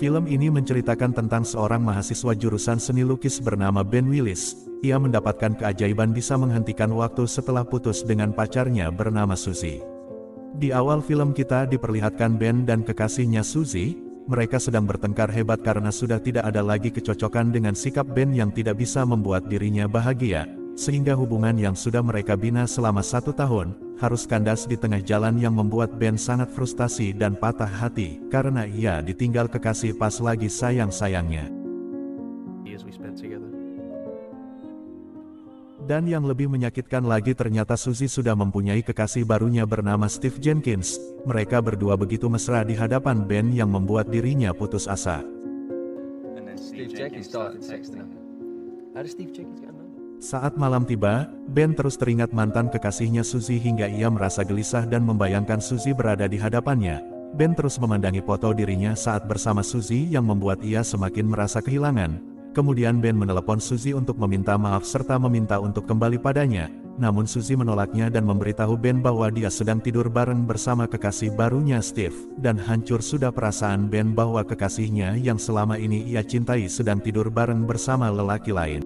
Film ini menceritakan tentang seorang mahasiswa jurusan seni lukis bernama Ben Willis. Ia mendapatkan keajaiban bisa menghentikan waktu setelah putus dengan pacarnya bernama Suzy. Di awal film kita diperlihatkan Ben dan kekasihnya Suzy. Mereka sedang bertengkar hebat karena sudah tidak ada lagi kecocokan dengan sikap Ben yang tidak bisa membuat dirinya bahagia, sehingga hubungan yang sudah mereka bina selama 1 tahun, harus kandas di tengah jalan yang membuat Ben sangat frustasi dan patah hati, karena ia ditinggal kekasih pas lagi sayang-sayangnya. Dan yang lebih menyakitkan lagi ternyata Suzy sudah mempunyai kekasih barunya bernama Steve Jenkins. Mereka berdua begitu mesra di hadapan Ben yang membuat dirinya putus asa. Saat malam tiba, Ben terus teringat mantan kekasihnya Suzy hingga ia merasa gelisah dan membayangkan Suzy berada di hadapannya. Ben terus memandangi foto dirinya saat bersama Suzy yang membuat ia semakin merasa kehilangan. Kemudian Ben menelepon Suzy untuk meminta maaf serta meminta untuk kembali padanya. Namun Suzy menolaknya dan memberitahu Ben bahwa dia sedang tidur bareng bersama kekasih barunya Steve. Dan hancur sudah perasaan Ben bahwa kekasihnya yang selama ini ia cintai sedang tidur bareng bersama lelaki lain.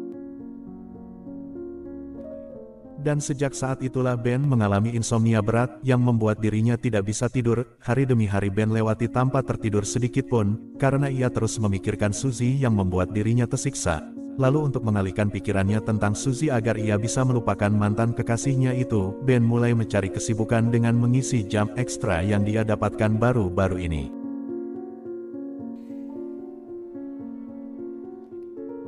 Dan sejak saat itulah Ben mengalami insomnia berat yang membuat dirinya tidak bisa tidur. Hari demi hari Ben lewati tanpa tertidur sedikit pun, karena ia terus memikirkan Suzy yang membuat dirinya tersiksa. Lalu untuk mengalihkan pikirannya tentang Suzy agar ia bisa melupakan mantan kekasihnya itu, Ben mulai mencari kesibukan dengan mengisi jam ekstra yang dia dapatkan baru-baru ini.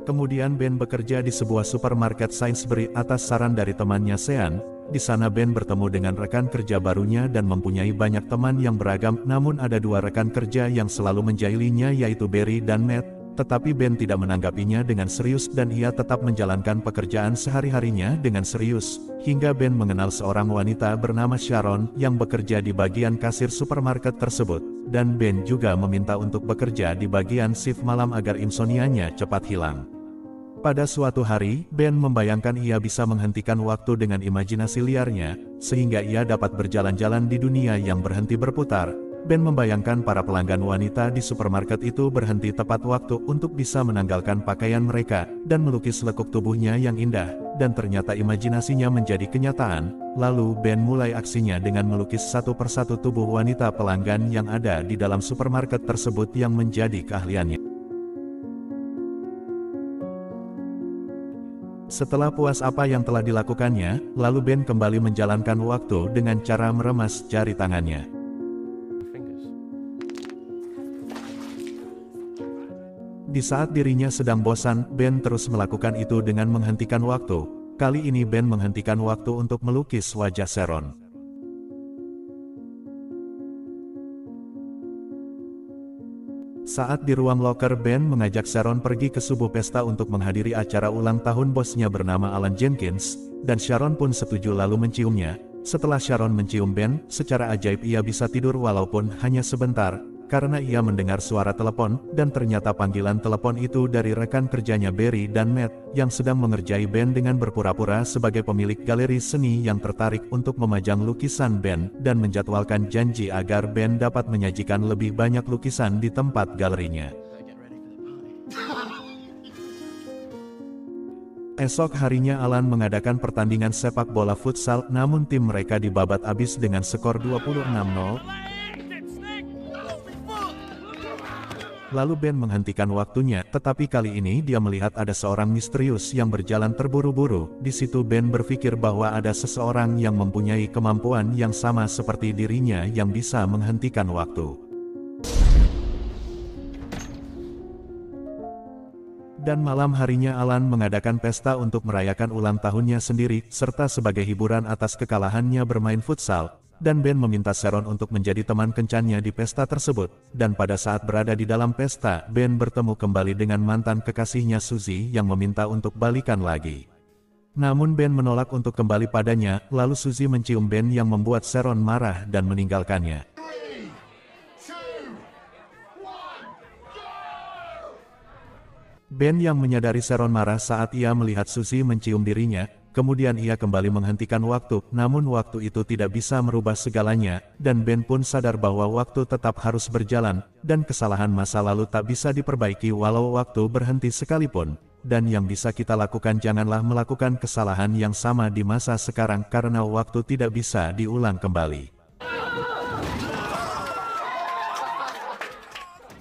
Kemudian Ben bekerja di sebuah supermarket Sainsbury atas saran dari temannya Sean. Di sana Ben bertemu dengan rekan kerja barunya dan mempunyai banyak teman yang beragam, namun ada 2 rekan kerja yang selalu menjahilinya yaitu Barry dan Matt. Tetapi Ben tidak menanggapinya dengan serius dan ia tetap menjalankan pekerjaan sehari-harinya dengan serius. Hingga Ben mengenal seorang wanita bernama Sharon yang bekerja di bagian kasir supermarket tersebut. Dan Ben juga meminta untuk bekerja di bagian shift malam agar insomnianya cepat hilang. Pada suatu hari, Ben membayangkan ia bisa menghentikan waktu dengan imajinasi liarnya, sehingga ia dapat berjalan-jalan di dunia yang berhenti berputar. Ben membayangkan para pelanggan wanita di supermarket itu berhenti tepat waktu untuk bisa menanggalkan pakaian mereka, dan melukis lekuk tubuhnya yang indah, dan ternyata imajinasinya menjadi kenyataan. Lalu Ben mulai aksinya dengan melukis satu persatu tubuh wanita pelanggan yang ada di dalam supermarket tersebut yang menjadi keahliannya. Setelah puas apa yang telah dilakukannya, lalu Ben kembali menjalankan waktu dengan cara meremas jari tangannya. Di saat dirinya sedang bosan, Ben terus melakukan itu dengan menghentikan waktu. Kali ini Ben menghentikan waktu untuk melukis wajah Sharon. Saat di ruang loker, Ben mengajak Sharon pergi ke sebuah pesta untuk menghadiri acara ulang tahun bosnya bernama Alan Jenkins, dan Sharon pun setuju lalu menciumnya. Setelah Sharon mencium Ben, secara ajaib ia bisa tidur walaupun hanya sebentar, karena ia mendengar suara telepon, dan ternyata panggilan telepon itu dari rekan kerjanya Barry dan Matt, yang sedang mengerjai Ben dengan berpura-pura sebagai pemilik galeri seni yang tertarik untuk memajang lukisan Ben, dan menjadwalkan janji agar Ben dapat menyajikan lebih banyak lukisan di tempat galerinya. Esok harinya Alan mengadakan pertandingan sepak bola futsal, namun tim mereka dibabat abis dengan skor 26-0. Lalu Ben menghentikan waktunya, tetapi kali ini dia melihat ada seorang misterius yang berjalan terburu-buru. Di situ Ben berpikir bahwa ada seseorang yang mempunyai kemampuan yang sama seperti dirinya yang bisa menghentikan waktu. Dan malam harinya Alan mengadakan pesta untuk merayakan ulang tahunnya sendiri, serta sebagai hiburan atas kekalahannya bermain futsal. Dan Ben meminta Sharon untuk menjadi teman kencannya di pesta tersebut. Dan pada saat berada di dalam pesta, Ben bertemu kembali dengan mantan kekasihnya Suzy yang meminta untuk balikan lagi. Namun Ben menolak untuk kembali padanya, lalu Suzy mencium Ben yang membuat Sharon marah dan meninggalkannya. Ben yang menyadari Sharon marah saat ia melihat Suzy mencium dirinya, Kemudian ia kembali menghentikan waktu, namun waktu itu tidak bisa merubah segalanya, dan Ben pun sadar bahwa waktu tetap harus berjalan, dan kesalahan masa lalu tak bisa diperbaiki walau waktu berhenti sekalipun. Dan yang bisa kita lakukan, janganlah melakukan kesalahan yang sama di masa sekarang karena waktu tidak bisa diulang kembali.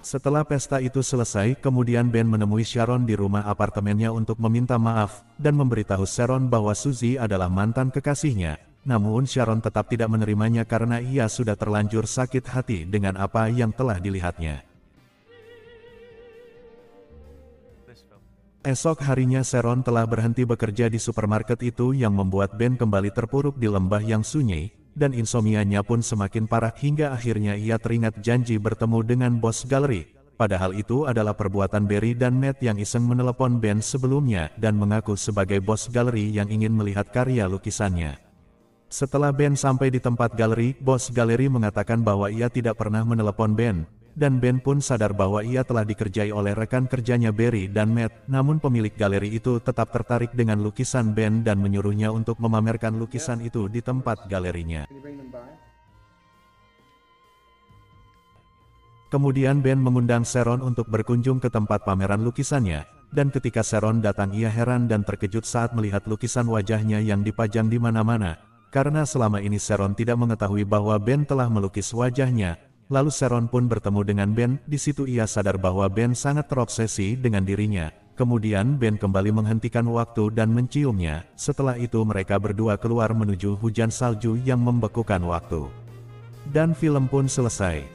Setelah pesta itu selesai, kemudian Ben menemui Sharon di rumah apartemennya untuk meminta maaf, dan memberitahu Sharon bahwa Suzy adalah mantan kekasihnya. Namun Sharon tetap tidak menerimanya karena ia sudah terlanjur sakit hati dengan apa yang telah dilihatnya. Esok harinya Sharon telah berhenti bekerja di supermarket itu yang membuat Ben kembali terpuruk di lembah yang sunyi. Dan insomnianya pun semakin parah hingga akhirnya ia teringat janji bertemu dengan bos galeri. Padahal itu adalah perbuatan Barry dan Matt yang iseng menelepon Ben sebelumnya dan mengaku sebagai bos galeri yang ingin melihat karya lukisannya. Setelah Ben sampai di tempat galeri, bos galeri mengatakan bahwa ia tidak pernah menelepon Ben. Dan Ben pun sadar bahwa ia telah dikerjai oleh rekan kerjanya Barry dan Matt, namun pemilik galeri itu tetap tertarik dengan lukisan Ben dan menyuruhnya untuk memamerkan lukisan itu di tempat galerinya. Kemudian Ben mengundang Sharon untuk berkunjung ke tempat pameran lukisannya, dan ketika Sharon datang ia heran dan terkejut saat melihat lukisan wajahnya yang dipajang di mana-mana, karena selama ini Sharon tidak mengetahui bahwa Ben telah melukis wajahnya. Lalu Sharon pun bertemu dengan Ben, di situ ia sadar bahwa Ben sangat terobsesi dengan dirinya. Kemudian Ben kembali menghentikan waktu dan menciumnya, setelah itu mereka berdua keluar menuju hujan salju yang membekukan waktu. Dan film pun selesai.